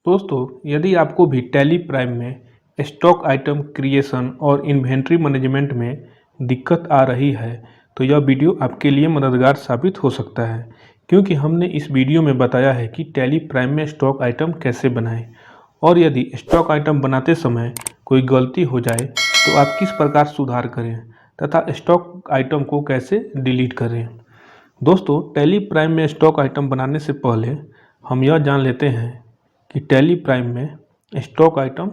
दोस्तों, यदि आपको भी टैली प्राइम में स्टॉक आइटम क्रिएशन और इन्वेंट्री मैनेजमेंट में दिक्कत आ रही है तो यह वीडियो आपके लिए मददगार साबित हो सकता है, क्योंकि हमने इस वीडियो में बताया है कि टैली प्राइम में स्टॉक आइटम कैसे बनाएं और यदि स्टॉक आइटम बनाते समय कोई गलती हो जाए तो आप किस प्रकार सुधार करें तथा स्टॉक आइटम को कैसे डिलीट करें। दोस्तों, टैली प्राइम में स्टॉक आइटम बनाने से पहले हम यह जान लेते हैं कि टैली प्राइम में स्टॉक आइटम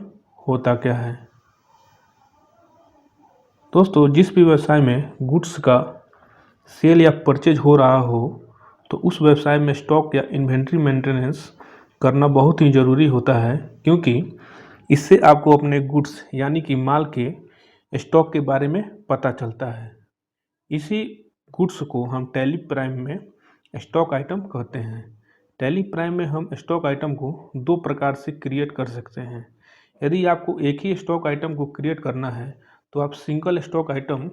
होता क्या है। दोस्तों, जिस भी व्यवसाय में गुड्स का सेल या परचेज हो रहा हो तो उस व्यवसाय में स्टॉक या इन्वेंट्री मेंटेनेंस करना बहुत ही ज़रूरी होता है, क्योंकि इससे आपको अपने गुड्स यानी कि माल के स्टॉक के बारे में पता चलता है। इसी गुड्स को हम टैली प्राइम में स्टॉक आइटम कहते हैं। टैली प्राइम में हम स्टॉक आइटम को दो प्रकार से क्रिएट कर सकते हैं। यदि आपको एक ही स्टॉक आइटम को क्रिएट करना है तो आप सिंगल स्टॉक आइटम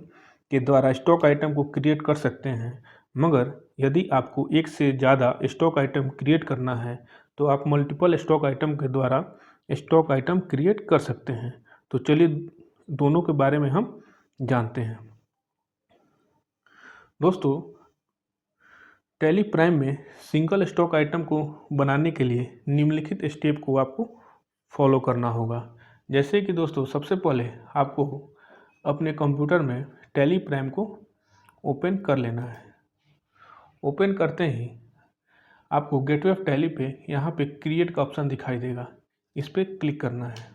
के द्वारा स्टॉक आइटम को क्रिएट कर सकते हैं, मगर यदि आपको एक से ज़्यादा स्टॉक आइटम क्रिएट करना है तो आप मल्टीपल स्टॉक आइटम के द्वारा स्टॉक आइटम क्रिएट कर सकते हैं। तो चलिए दोनों के बारे में हम जानते हैं। दोस्तों, टैली प्राइम में सिंगल स्टॉक आइटम को बनाने के लिए निम्नलिखित स्टेप को आपको फॉलो करना होगा। जैसे कि दोस्तों, सबसे पहले आपको अपने कंप्यूटर में टैली प्राइम को ओपन कर लेना है। ओपन करते ही आपको गेटवे ऑफ टैली पे यहाँ पे क्रिएट का ऑप्शन दिखाई देगा, इस पर क्लिक करना है।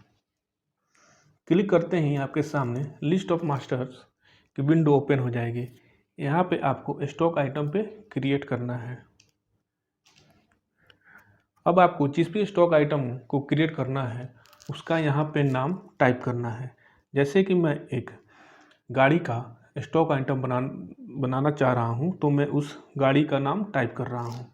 क्लिक करते ही आपके सामने लिस्ट ऑफ मास्टर्स की विंडो ओपन हो जाएगी। यहाँ पे आपको स्टॉक आइटम पे क्रिएट करना है। अब आपको जिस भी स्टॉक आइटम को क्रिएट करना है उसका यहाँ पे नाम टाइप करना है। जैसे कि मैं एक गाड़ी का स्टॉक आइटम बनाना चाह रहा हूँ तो मैं उस गाड़ी का नाम टाइप कर रहा हूँ।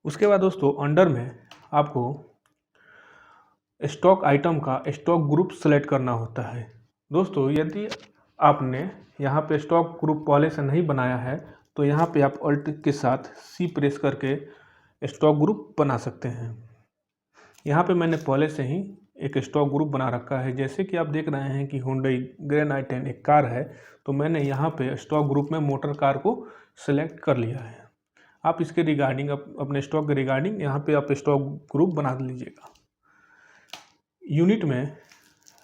उसके बाद दोस्तों, अंडर में आपको स्टॉक आइटम का स्टॉक ग्रुप सेलेक्ट करना होता है। दोस्तों, यदि आपने यहाँ पे स्टॉक ग्रुप पहले से नहीं बनाया है तो यहाँ पे आप अल्ट के साथ सी प्रेस करके स्टॉक ग्रुप बना सकते हैं। यहाँ पे मैंने पहले से ही एक स्टॉक ग्रुप बना रखा है। जैसे कि आप देख रहे हैं कि हुंडई ग्रैंड i10 एक कार है, तो मैंने यहाँ पे स्टॉक ग्रुप में मोटर कार को सिलेक्ट कर लिया है। आप इसके रिगार्डिंग अपने स्टॉक के रिगार्डिंग यहाँ पे आप स्टॉक ग्रुप बना लीजिएगा। यूनिट में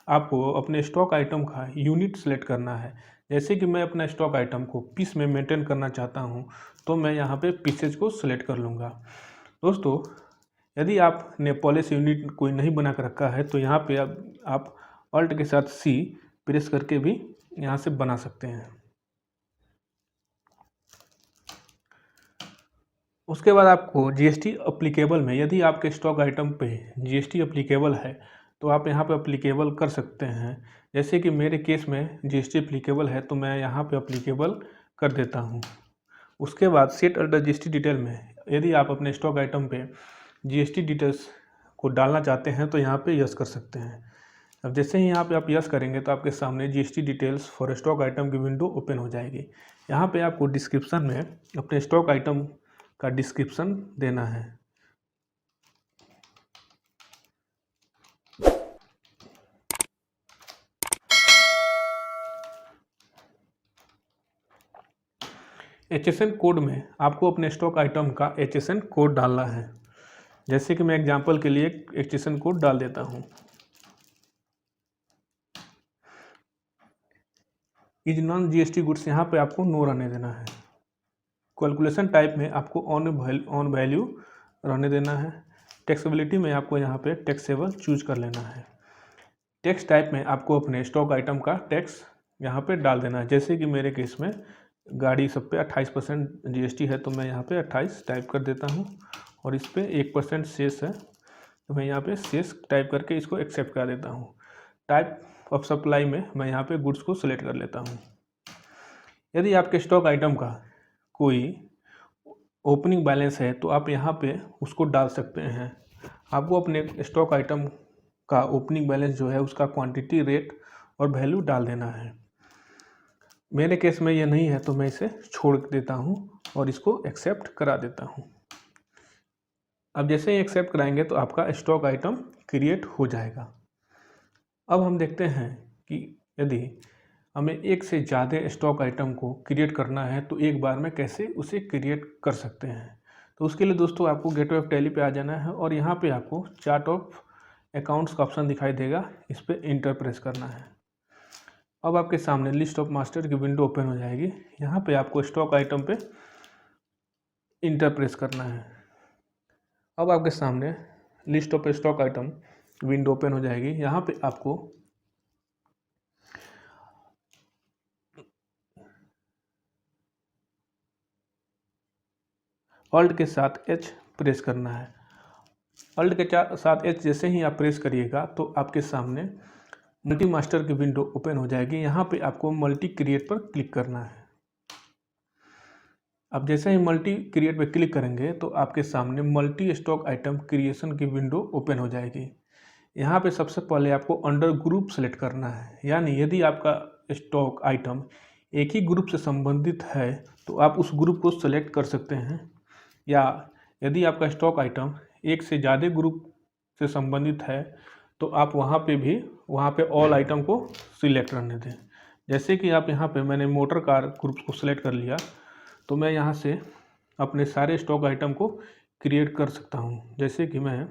आपको अपने स्टॉक आइटम का यूनिट सेलेक्ट करना है। जैसे कि मैं अपना स्टॉक आइटम को पीस में मेंटेन करना चाहता हूँ तो मैं यहाँ पे पीसेज को सिलेक्ट कर लूँगा। दोस्तों, यदि आपने पहले से यूनिट कोई नहीं बना कर रखा है तो यहाँ पे आप अल्ट के साथ सी प्रेस करके भी यहाँ से बना सकते हैं। उसके बाद आपको जीएसटी एप्लीकेबल में, यदि आपके स्टॉक आइटम पे जीएसटी एप्लीकेबल है तो आप यहाँ पे एप्लीकेबल कर सकते हैं। जैसे कि मेरे केस में जीएसटी एप्लीकेबल है तो मैं यहाँ पे एप्लीकेबल कर देता हूँ। उसके बाद सेट अंडर जीएसटी डिटेल में, यदि आप अपने स्टॉक आइटम पे जीएसटी डिटेल्स को डालना चाहते हैं तो यहाँ पे यस कर सकते हैं। अब जैसे ही यहाँ पे आप यस करेंगे तो आपके सामने GST details for stock item की विंडो ओपन हो जाएगी। यहाँ पे आपको डिस्क्रिप्शन में अपने स्टॉक आइटम का डिस्क्रिप्शन देना है। HSN कोड में आपको अपने स्टॉक आइटम का HSN कोड डालना है। जैसे कि मैं एग्जांपल के लिए HSN कोड डाल देता हूँ। इज नॉन जीएसटी गुड्स यहाँ पे आपको नो रहने देना है। कैलकुलेशन टाइप में आपको ऑन वैल्यू रहने देना है। टैक्सेबिलिटी में आपको यहाँ पे टैक्सेबल चूज कर लेना है। टैक्स टाइप में आपको अपने स्टॉक आइटम का टैक्स यहाँ पे डाल देना है। जैसे कि मेरे केस में गाड़ी सब पे 28% जीएसटी है तो मैं यहाँ पे 28 टाइप कर देता हूँ और इस पर 1% शेष है तो मैं यहाँ पे शेष टाइप करके इसको एक्सेप्ट कर देता हूँ। टाइप ऑफ सप्लाई में मैं यहाँ पे गुड्स को सिलेक्ट कर लेता हूँ। यदि आपके स्टॉक आइटम का कोई ओपनिंग बैलेंस है तो आप यहाँ पे उसको डाल सकते हैं। आपको अपने स्टॉक आइटम का ओपनिंग बैलेंस जो है उसका क्वांटिटी, रेट और वैल्यू डाल देना है। मेरे केस में ये नहीं है तो मैं इसे छोड़ देता हूँ और इसको एक्सेप्ट करा देता हूँ। अब जैसे ही एक्सेप्ट कराएंगे तो आपका स्टॉक आइटम क्रिएट हो जाएगा। अब हम देखते हैं कि यदि हमें एक से ज़्यादा स्टॉक आइटम को क्रिएट करना है तो एक बार में कैसे उसे क्रिएट कर सकते हैं। तो उसके लिए दोस्तों आपको गेटवे ऑफ टैली पे आ जाना है और यहाँ पे आपको चार्ट ऑफ अकाउंट्स का ऑप्शन दिखाई देगा, इस पर इंटर प्रेस करना है। अब आपके सामने लिस्ट ऑफ मास्टर की विंडो ओपन हो जाएगी। यहाँ पे आपको स्टॉक आइटम पे इंटर प्रेस करना है। अब आपके सामने list of stock item window open हो जाएगी। यहाँ पे आपको ऑल्ट के साथ एच प्रेस करना है। ऑल्ट के साथ एच जैसे ही आप प्रेस करिएगा तो आपके सामने मल्टी मास्टर की विंडो ओपन हो जाएगी। यहाँ पे आपको मल्टी क्रिएट पर क्लिक करना है। अब जैसे ही मल्टी क्रिएट पर क्लिक करेंगे तो आपके सामने मल्टी स्टॉक आइटम क्रिएशन की विंडो ओपन हो जाएगी। यहाँ पे सबसे पहले आपको अंडर ग्रुप सेलेक्ट करना है, यानी यदि आपका स्टॉक आइटम एक ही ग्रुप से संबंधित है तो आप उस ग्रुप को सेलेक्ट कर सकते हैं, या यदि आपका स्टॉक आइटम एक से ज़्यादा ग्रुप से संबंधित है तो आप वहाँ पे ऑल आइटम को सिलेक्ट करने दें। जैसे कि आप यहाँ पे मैंने मोटर कार ग्रुप को सिलेक्ट कर लिया तो मैं यहाँ से अपने सारे स्टॉक आइटम को क्रिएट कर सकता हूँ। जैसे कि मैं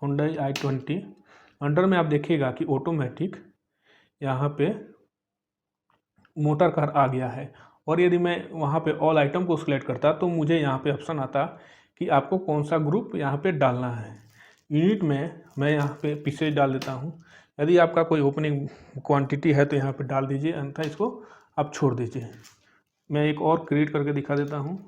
Hyundai i20 अंडर में आप देखिएगा कि ऑटोमेटिक यहाँ पे मोटर कार आ गया है। और यदि मैं वहाँ पे ऑल आइटम को सिलेक्ट करता तो मुझे यहाँ पे ऑप्शन आता कि आपको कौन सा ग्रुप यहाँ पे डालना है। यूनिट में मैं यहाँ पे पीछे डाल देता हूँ। यदि आपका कोई ओपनिंग क्वांटिटी है तो यहाँ पे डाल दीजिए, अन्यथा इसको आप छोड़ दीजिए। मैं एक और क्रिएट करके दिखा देता हूँ।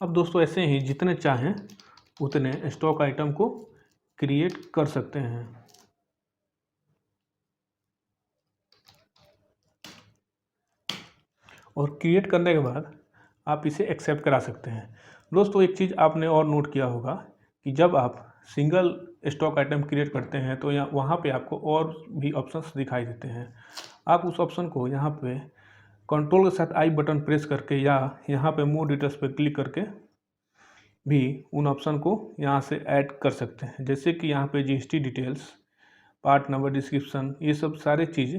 अब दोस्तों ऐसे ही जितने चाहें उतने स्टॉक आइटम को क्रिएट कर सकते हैं। और क्रिएट करने के बाद आप इसे एक्सेप्ट करा सकते हैं। दोस्तों एक चीज़ आपने और नोट किया होगा कि जब आप सिंगल स्टॉक आइटम क्रिएट करते हैं तो यहाँ वहाँ पे आपको और भी ऑप्शंस दिखाई देते हैं। आप उस ऑप्शन को यहाँ पे कंट्रोल के साथ आई बटन प्रेस करके या यहाँ पे मोर डिटेल्स पे क्लिक करके भी उन ऑप्शन को यहाँ से ऐड कर सकते हैं। जैसे कि यहाँ पे GST details, part number, description, ये सब सारे चीज़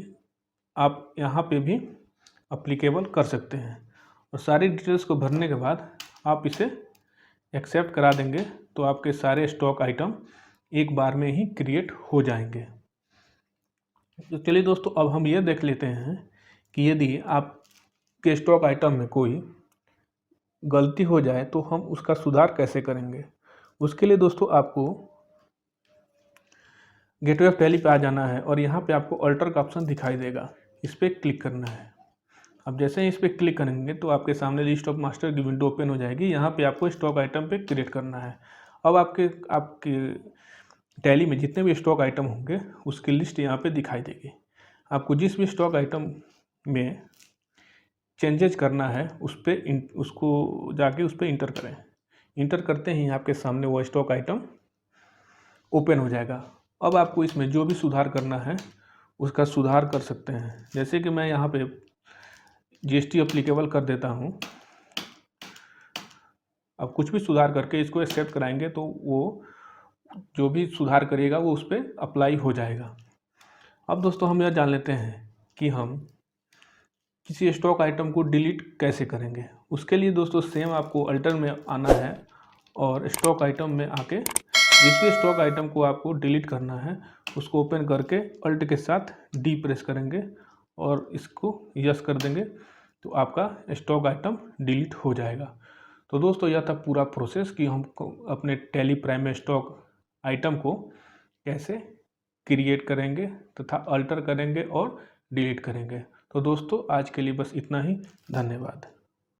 आप यहाँ पे भी अप्लीकेबल कर सकते हैं। और सारी डिटेल्स को भरने के बाद आप इसे एक्सेप्ट करा देंगे तो आपके सारे स्टॉक आइटम एक बार में ही क्रिएट हो जाएंगे। तो चलिए दोस्तों अब हम ये देख लेते हैं कि यदि आपके स्टॉक आइटम में कोई गलती हो जाए तो हम उसका सुधार कैसे करेंगे। उसके लिए दोस्तों आपको गेटवे ऑफ टैली पे आ जाना है और यहाँ पे आपको अल्टर का ऑप्शन दिखाई देगा, इस पर क्लिक करना है। अब जैसे ही इस पर क्लिक करेंगे तो आपके सामने लिस्ट ऑफ मास्टर की विंडो ओपन हो जाएगी। यहाँ पे आपको स्टॉक आइटम पे क्रिएट करना है। अब आपके टैली में जितने भी स्टॉक आइटम होंगे उसकी लिस्ट यहाँ पे दिखाई देगी। आपको जिस भी स्टॉक आइटम में चेंजेज करना है उसको जाके उस पर इंटर करें। इंटर करते ही आपके सामने वो स्टॉक आइटम ओपन हो जाएगा। अब आपको इसमें जो भी सुधार करना है उसका सुधार कर सकते हैं। जैसे कि मैं यहाँ पे जीएसटी अप्लीकेबल कर देता हूँ। अब कुछ भी सुधार करके इसको एक्सेप्ट कराएंगे तो वो जो भी सुधार करेगा वो उस पर अप्लाई हो जाएगा। अब दोस्तों हम यह जान लेते हैं कि हम किसी स्टॉक आइटम को डिलीट कैसे करेंगे। उसके लिए दोस्तों सेम आपको अल्टर में आना है और स्टॉक आइटम में आके जिस भी स्टॉक आइटम को आपको डिलीट करना है उसको ओपन करके अल्ट के साथ डी प्रेस करेंगे और इसको यस कर देंगे तो आपका स्टॉक आइटम डिलीट हो जाएगा। तो दोस्तों यह था पूरा प्रोसेस कि हम अपने टैली प्राइम में स्टॉक आइटम को कैसे क्रिएट करेंगे तथा अल्टर करेंगे और डिलीट करेंगे। तो दोस्तों आज के लिए बस इतना ही। धन्यवाद।